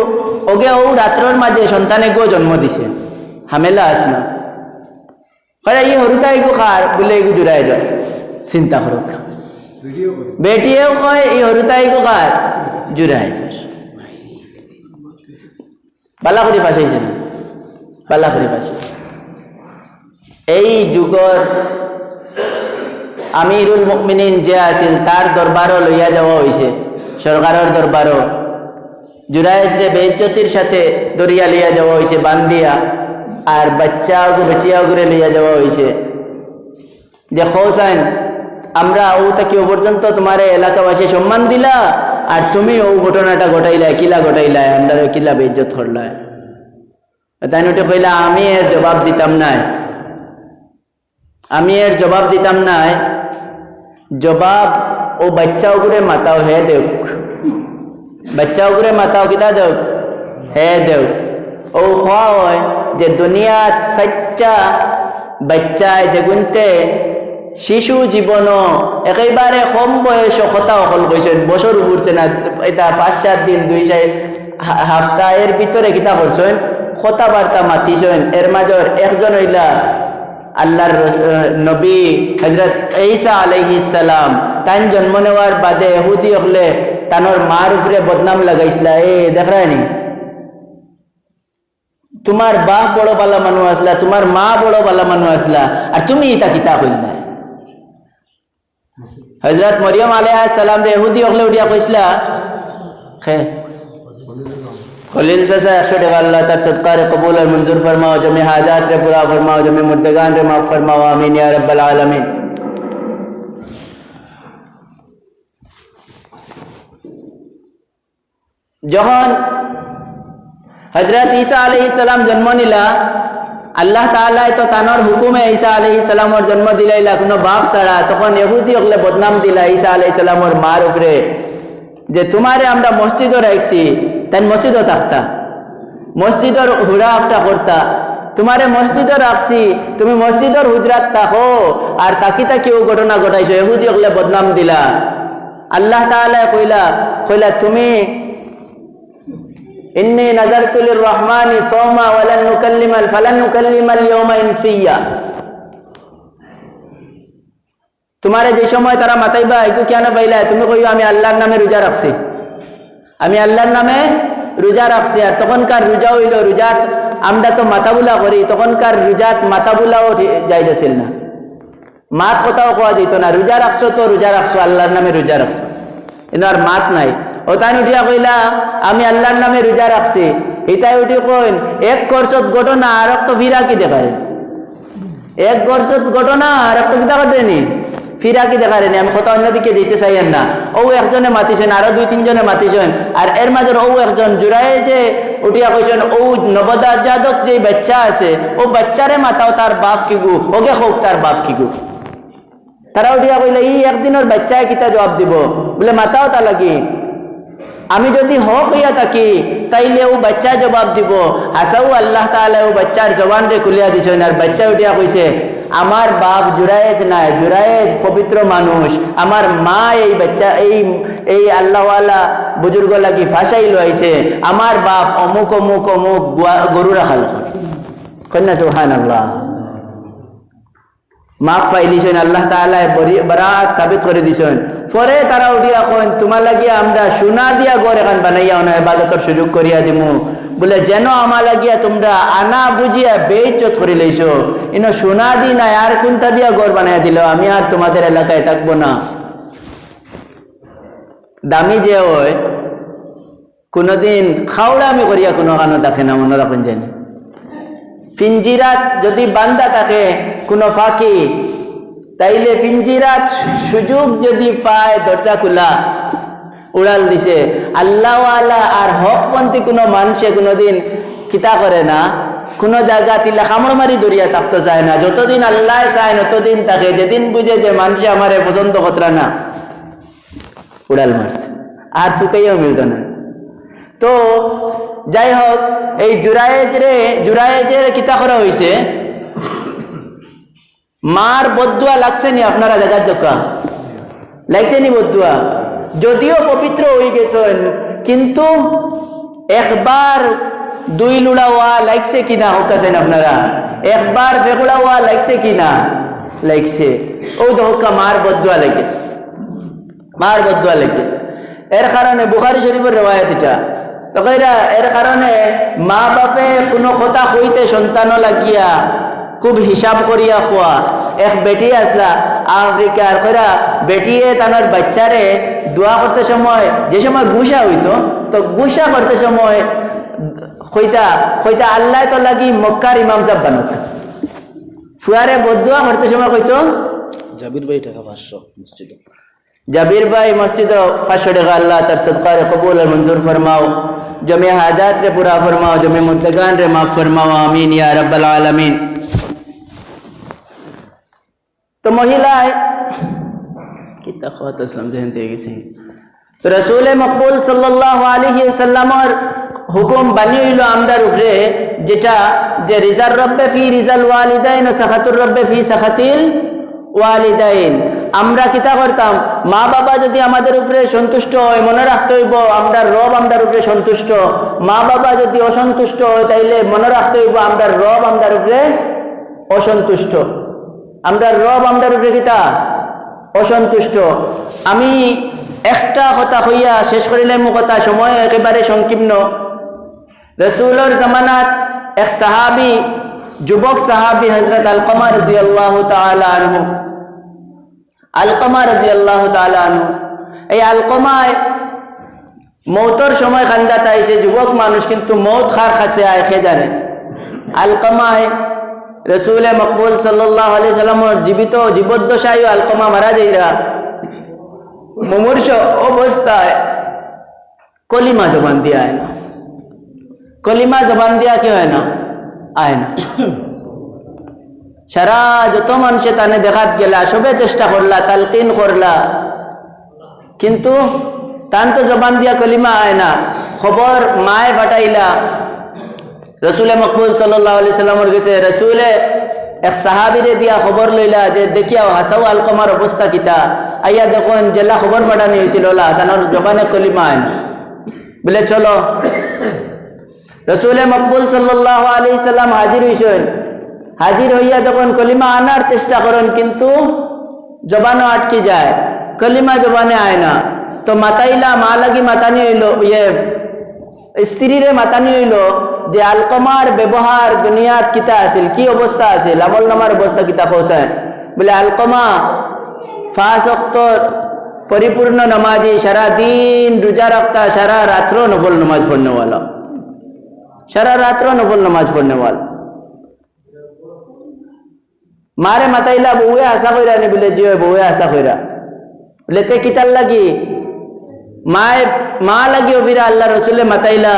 ওগে ও রাত্রর মাঝে সন্তানে গো জন্ম দিছে, হামেলা আস না করা ই হরুতা এগু খার বলে এগু জুড়াই জ্বর চিন্তা করুক, বেটিও কয় এই হরুতা এগু খার জুড়াই জ্বর। পালা করে পাশ হয়েছে না, পালা করে পাশ হয়েছে। এই যুগর আমিরুল মুমিনিন যে আছিল তার দরবারও লইয়া যাওয়া হয়েছে, সরকারের দরবারও জুরাইদরে বেইজ্জতির সাথে দরিয়া লিয়া যাওয়া হয়েছে বান্দিয়া, আর বাচ্চা বেটিয়া করে লইয়া যাওয়া হয়েছে যে খোসাইন আমরা ও তাকে পর্যন্ত তোমার এলাকাবাসী সম্মান দিলা, আর তুমি ও ঘটনাটা ঘটাইলা, কিলা ঘটাইলা, আমরা কিলা বেইজ্জত করলা। তাই নোটে কইলা আমি এর জবাব দিতাম নাই, আমি এর জবাব দিতাম নাই, জবাব ও বাচ্চা উপরে মাতাও হে দেখ, বাচ্চা উপরে মাতাও কিতা দেখ হে দেখ। ও হয় যে দুনিয়াত সচ্চা বাচ্চায় যে গুনতে শিশু জীবন একেবারে কম বয়স কথা অকল কইছেন, বছর উঠছে না, এটা 5-7 দিন 2 হাফতা এর ভিতরে কিতা করছেন কথাবার্তা মাতিছেন। এর মাজর একজন হইলা আল্লাহর নবী হযরত ঈসা আলাইহিস সালাম, তান জন্ম নেওয়ার বাদে ইহুদি হলে তানোর মার উপরে বদনাম লাগাইছিল, দেখ রায়নি তোমার বাপ বড় বালা মানুষ আসলা, তোমার মা বড় বালা মানুষ আসলা, আর তুমি এটা কিতা কইলা। হযরত মরিয়ম আলাইহিস সালাম রে ইহুদি হলে উঠিয়া কইছিলা খে খলিল চাচা 100 টাকা আল্লাহ তার সদকারে কবুল আর মঞ্জুর ফরমাও, জমি হাজাত রে পুরা ফরমাও, জমি মুর্দগান রে মাফ ফরমাও, আমিন ইয়া রাব্বাল আলামিন। যখন হযরত ঈসা আলাইহিস সালাম জন্ম নিলা, আল্লাহ তাআলা তো তানোর হুকুমে ঈসা আলাইহিস সালামর জন্ম দিলাইলা কোনো বাপ ছাড়া, তখন ইহুদি হলে বদনাম দিলা ঈসা আলাইহিস সালামর মার উপরে যে তোমারে আমরা মসজিদও রাখছি, তাই মসজিদও থাকতা, মসজিদের হুড়া আফটা করতা, তোমারে মসজিদও রাখছি, তুমি মসজিদের হুজরাত থাকো, আর তাকি তাকিও ঘটনা ঘটাইছো, ইহুদি হলে বদনাম দিলা। আল্লাহ তাআলা কইলা তুমি ইন্নী নাযারতু লির-রহমানি সাওমা ফালান নুকাল্লিমাল ইয়াওমা ইনসিয়া। তোমারে যে সময় তারা মাতাইবা একটু কেন পাইলা, তুমি কইও আমি আল্লাহর নামে রোজা রাখছি, আমি আল্লাহর নামে রোজা রাখছি। আর তখনকার রোজা হইল রোজা আমরা তো মাথাবুলা করি, তখনকার রোজাত মাথাবুলাও যাইতেছিল না, মাত কথাও কোয়া যেত না। রোজা রাখছো তো রোজা রাখছো, আল্লাহর নামে রোজা রাখছো, কিন্তু আর মাত নাই। ও তাই উঠিয়া কইলা আমি আল্লাহর নামে রোজা রাখছি, এটাই উঠি কইন এক করছত ঘটনা আর তো ফিরা কি দেখারে, এক করছত ঘটনা আর একটা কিতা ঘটেনি ফিরা কি দেখারেনি। আমি কথা অন্যদিকে যেতে চাইয়েন না। ও একজনে মাতিছেন, আরো 2-3 জনে মাতিছেন, আর এর মাঝে ও একজন জুড়াই যে উঠিয়া কইছেন ও নবজাতক যে বাচ্চা আছে ও বাচ্চারে মাতাও তার বাপ কিগু, ওকে হোক তার বাপ কিগু। তারা উঠিয়া কইলে ই একদিনের বাচ্চায় কিতা জবাব দিব, বলে মাতাও তা লাগি, আমি যদি হক হইয়া থাকি তাইলে ও বাচ্চা জবাব দিব। হাসাও আল্লাহ তাআলা ও বাচ্চার জবান রে খুলিয়া দিছেন, আর বাচ্চা উঠিয়া কইছে আমার বাপ জুরায়েজ নাই, জুরায়েজ পবিত্র মানুষ, আমার মা এই বাচ্চা এই আল্লাহওয়ালা বুজুর্গ লাগি ফাঁসাই লইছে, আমার বাপ অমুক অমুক অমুক গরু রাখাল। কন্যা সুবহানাল্লাহ, মাফ পাইলিছেন, আল্লাহ তাআলা বরাত সাবিত করে দিছেন। পরে তারা উঠিয়া কইন তোমার লাগিয়া আমরা সোনা দিয়া ঘর এখন বানাইয়া না ইবাদতের সুযোগ করিয়া দিমু, বলে যেন আমার লাগিয়া তোমরা আনা বুঝিয়া বেইজ্জত করে লইছো, ইনো সোনা দি না আর কোনটা দিয়া ঘর বানাইয়া দিল, আমি আর তোমাদের এলাকায় থাকবো না। দামি যে হয় কোনোদিন খাওড়ামি করিয়া কোনো কানো দেখে না, মনে রাখুন জানি। পিঞ্জিরাত যদি বান্দা থাকে কোনো ফাঁকি, তাইলে পিঞ্জিরাত সুযোগ যদি পায় দরজা খোলা উড়াল দিছে। আল্লাহওয়ালা আর হকপন্থী কোনো মানুষে কোনোদিন কিতা করে না, কোনো জায়গা তিলা কামড় মারি দরিয়া থাকতে চায় না। যতদিন আল্লাহ চায় ততদিন থাকে, যেদিন বুঝে যে মানুষে আমারে পছন্দ কতরা না উড়াল মারছে, আর চুকাইয়াও মিলত না। তো যাই হোক, এই জুরায়েজের কিতা করা হয়েছে, মার বদুয়া লাগছে নি আপনারা জায়গার জকা লাগছে নি বদুয়া, যদিও পবিত্র হয়ে গেছেন কিন্তু একবার 2 লুড়া ওয়া লাগছে কিনা হোকাছেন আপনারা, একবার ফেকুড়া ওয়া লাগছে কিনা লাগছে, ও দহকা মার বদুয়া লেগেছে, মার বদুয়া লেগেছে। এর কারণে বুখারী শরীফের রিওয়ায়াত এটা তো কইরা, এর কারণে মা বাপে কোনো কথা কইতে সন্তান লাগিয়া খুব হিসাব করিয়া খোয়া। এক বেটি আসলা আফ্রিকার, কইরা বেটিয়ে তানার বাচ্চারে দোয়া করতে সময় যে সময় গুসা হইতো, তো গুসা করতে সময় কইতা আল্লাহ তো লাগি মক্কার ইমাম সাহেব বানাত, ফুয়ারে বদুয়া করতে সময় কইতো জাবির ভাই টাকা 500 মসজিদে, জাবির ভাই মসজিদ 500 টাকা আল্লাহ তার সদকারে কবুল আর মঞ্জুর ফরমাও, জমি হাজাত রে পুরা ফরমাও, জমি মুর্তগান রে মাফ ফরমাও, আমিন ইয়া রাব্বাল আলামিন। তো মহিলায় কিতা খাওয়াত ইসলাম জেহেন থেকে গেছে, তো রাসূল মকবুল সাল্লাল্লাহু আলাইহি ওয়াসাল্লামের হুকুম বানি হইল আমরার উপরে, যেটা যে রিজার রব্বে ফি রিজাল ওয়ালিদাইন ও সাখাতুর রব্বে ফি সাখাতিল ওয়ালিদাইন। আমরা কিতা করতাম, মা বাবা যদি আমাদের উপরে সন্তুষ্ট হয় মনে রাখতে হইব আমরা রব আমরার উপরে সন্তুষ্ট, মা বাবা যদি অসন্তুষ্ট হয় তাইলে মনে রাখতে হইব আমরা রব আমরার উপরে অসন্তুষ্ট, আমরা রব আমরার উপরে কিতা অসন্তুষ্ট। আমি একটা কথা কইয়া শেষ করিলাম, কথা সময় একেবারে সংকীর্ণ। রাসূলের জামানাত এক সাহাবী, যুবক সাহাবী হযরত আলকমা রাদিয়াল্লাহু তাআলা আনহু, আলকমা রাদিয়াল্লাহু তাআলা আনহু, এই আলকমায় মৌতর সময় খান্দাত আইছে, যুবক মানুষ কিন্তু মৌত খার খাসে আয় খে জানে। আলকমায় রাসূল মকবুল সাল্লাল্লাহু আলাইহি সাল্লামের জীবদ্দশায় আলকমা মারা যাইরা মুমূর্ষ অবস্থায় কলিমা জবান দিয়া আয় না, কলিমা জবান দিয়া কি হয় না আয় না। সারা যত মানুষে তানে দেখাত গেলা, সবে চেষ্টা করলা, তালকিন করলা, কিন্তু তান তো জবান দিয়া কলিমা আয় না। খবর মায়ে পাঠাইলা রাসূল মকবুল সাল্লাল্লাহু আলাইহি সাল্লামের কাছে, রাসূলে এক সাহাবীরে দিয়া খবর লইলা যে দেখিয়াও হাসাও আলকমার অবস্থা কিতা, আইয়া দেখুন জেলা খবর পাঠানি হয়েছিল তানোর জবানে কলিমা আয় না, বলে চলো। রাসূল মকবুল সাল্লাল্লাহু আলাইহি সাল্লাম হাজির হইছেন, হাজির হইয়া যখন কলিমা আনার চেষ্টা করেন কিন্তু জবানও আটকে যায়, কলিমা জবানে আয় না। তো মাতাইলা, মা লাগি মাতানি হইল, স্ত্রীরে মাতানি হইল যে আলকমার ব্যবহার দুনিয়াত কিতা আছিল, কি অবস্থা আছিল, আমল নামার অবস্থা কিতা পৌঁছায়। বলে আলকমা 5 ওয়াক্তর পরিপূর্ণ নামাজি, সারা দিন রোজা রাখতা, সারা রাত্র নফল নামাজ পড়নেওয়ালা, সারা রাত্র নফল নামাজ পড়নেওয়ালা। মারে মাতাইলা বউয়ে আশা কইরা নি, বলে যে বউয়ে আশা কইরা। বলে তে কিতার লাগি? মা লাগিও ফিরা আল্লাহ রসুলে মাতাইলা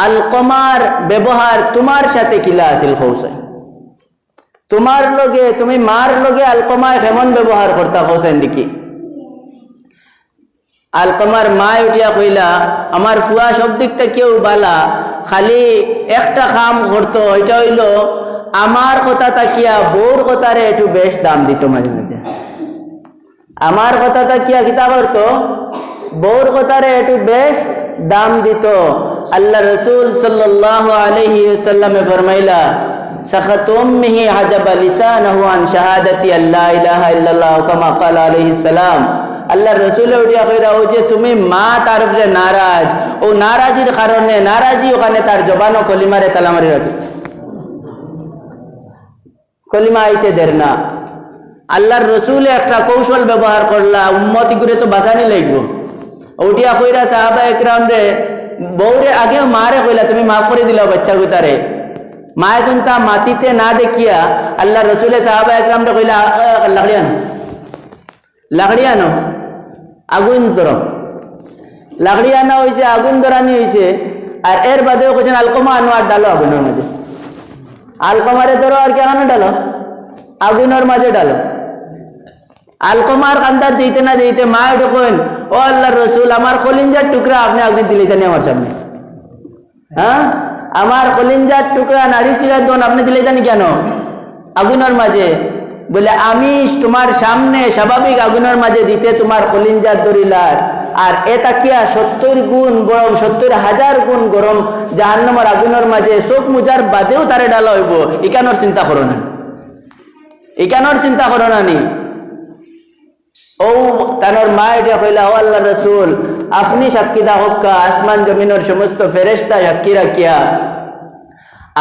আলকমার ব্যবহার তোমার সাথে কিলা আছিল কৌসাই, তোমার লগে, তুমি মার লগে আলকমায় কেমন ব্যবহার করতা কৌসাইন দেখি। আলকমার মায় উঠিয়া কইলা আমার ফুয়া সব দিক থেকেও বালা, খালি একটা কাম করতো, এটা হইল আমার কথা তাকিয়া বউর কথারে একটু বেশ দাম দিত মাঝে মাঝে। আমার কথা তাকিয়া কিতা করতো, বউর কথারে একটু বেশ দাম দিত। আল্লাহ রসুল সাল্লাল্লাহু আলাইহি ওয়াসাল্লামে ফরমাইলা সাখাতু উম্মিহি হাজাবা লিসানাহু আন শাহাদাতি আল্লা ইলাহা ইল্লাল্লাহ কামা ক্বালা আলাইহিস সালাম। আল্লাহ রসুল উঠিয়া কইরা, ও যে তুমি মা তার উপরে নারাজ, ও নারাজির কারণে, নারাজি ওখানে তার জবান ও কলিমারে তালা মারি রাখে, কলিমা আইতে দের না। আল্লাহর রসুল একটা কৌশল ব্যবহার করলা, উম্মতি করে তো বাঁচানি লাগবো। উঠিয়া কইরা সাহাবা একরাম রে, বউরে আগেও মারে কইলা তুমি মাফ করে দিলা বাচ্চা গুতারে। মা এখন তা মাটিতে না দেখিয়া আল্লাহ রসুলে সাহাবা একরাম রে কইলা লাকড়ি আনো, লাকড়ি আনো, আগুন ধরো। লাকড়ি আনা হয়েছে, আগুন ধরানি হয়েছে। আর এর বাদেও কোছেন আলকমা আনো আর ডালো আগুনের মাঝে, আলকমারে ধরো আর কেন ডালো আগুনের মাঝে ডালো। আলকমার কান্দার যেতে না যেতে মা ঢোকেন, ও আল্লাহর রসুল আমার কলিঞ্জার টুকরা আপনি দিলে জানি আমার সামনে, হ্যাঁ আমার কলিঞ্জার টুকরা নারী সিরাজ দন আপনি দিলে জানি কেন আগুনের মাঝে? বলে আমি তোমার সামনে স্বাভাবিক আগুনের মাঝে দিতে তোমার কলিঞ্জার দরিলার, আর এটা কিয়া 70 গুণ বরং 70,000 গুণ গরম জাহান্নামের আগুনের মাঝে চোখ মুজার বাদেও তারে ডালা হইব। ইকানোর চিন্তা করো না, ইকানোর চিন্তা করো না নি। ও তানোর মা এটা কইলা, ও আল্লাহ রসুল আপনি সাক্ষী দা হক্কা, আসমান জমিনের সমস্ত ফেরেশতা সাক্ষী রাখিয়া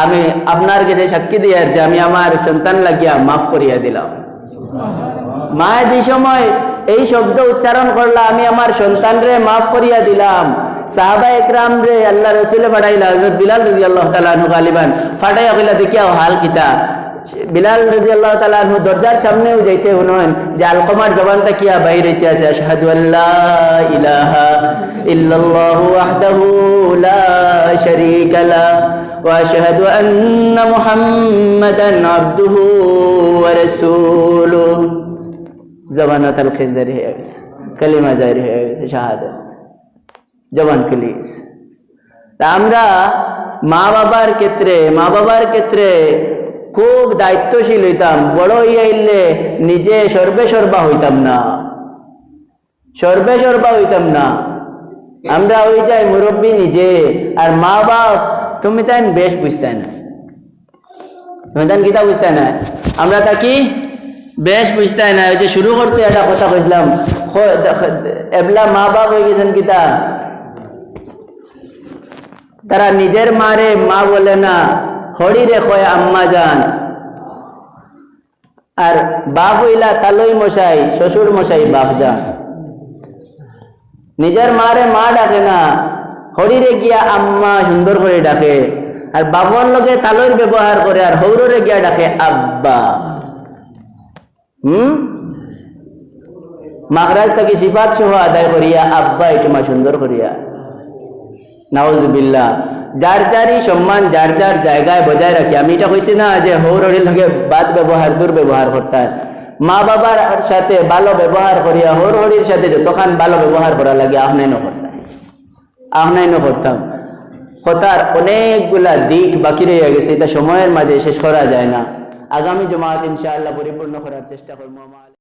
আমি আপনার কাছে সাক্ষী দিয়ার যে আমি আমার সন্তান লাগিয়া মাফ করিয়া দিলাম। মা যে সময় এই শব্দ উচ্চারণ করলা, আমি আমার সন্তান রে মাফ করিয়া দিলাম, সাহাবা একরাম রে আল্লাহ রসুলে ফাটাইলা। হযরত বিলাল রাদিয়াল্লাহু তাআলা আনহু গালিবান ফাটাইয়া কইলা দেখিয়া হাল কিতা। বিলাল রাদিয়াল্লাহু তাআলা আনহু দরজার সামনেও যাইতে শুনেন যে আলকমার জবানটা কিয়া বাইর হইতে আছে, আশহাদু আল্লা ইলাহা ইল্লাল্লাহু ওয়াহদাহু লা শারীকা লা ওয়া আশহাদু আন্না মুহাম্মাদান আবদুহু ওয়া রাসূলুহু। জবানত আল খিজারি হয়ে গেছে, কালিমা জারি হয়ে গেছে, শাহাদাত জবান খুলিস। আমরা মা বাবার ক্ষেত্রে খুব দায়িত্বশীল হইতাম। বড় হইয়া আইলে নিজে সর্বা হইতাম না, আমরা হই যাই মুরব্বী নিজে। আর মা বাপ তুমি তাই বেশ বুঝতাই না, তুমি তাই কিতা বুঝতাই না, আমরা তা কি বেশ বুঝতাই না। ওই যে শুরু করতে একটা কথা কইছিলাম, এবলা মা বাপ হয়ে গেছেন কিতা, তারা নিজের মারে মা বলে না, হরিরে কয় আম্মা জান। আর বাপ হইলা তালই মশাই, শ্বশুর মশাই বাপ যান। নিজের মারে মা ডাকে না, হরিরে গিয়া আম্মা সুন্দর করে ডাকে। আর বাপর লগে তালইর ব্যবহার করে, আর হৌরে গিয়া ডাকে আব্বা। মাখরাজ তাকে সিফাত সহ আদায় করিয়া আব্বা এটুমা সুন্দর করিয়া। নাউজুবিল্লাহ। যার যারই সম্মান যার যার জায়গায় বজায় রাখি। আমি এটা কইছি না যে হৌরের লগে বাদ ব্যবহার দুর্ব্যবহার করতে। মা বাবার সাথে ভালো ব্যবহার করিয়া হরির সাথে যতক্ষণ ভালো ব্যবহার করা লাগে আহনাইনও করতাম। কথার অনেকগুলা দিক বাকি রয়ে গেছে, এটা সময়ের মাঝে শেষ করা যায় না। আগামী জমাত ইনশাআল্লাহ পরিপূর্ণ করার চেষ্টা করবো।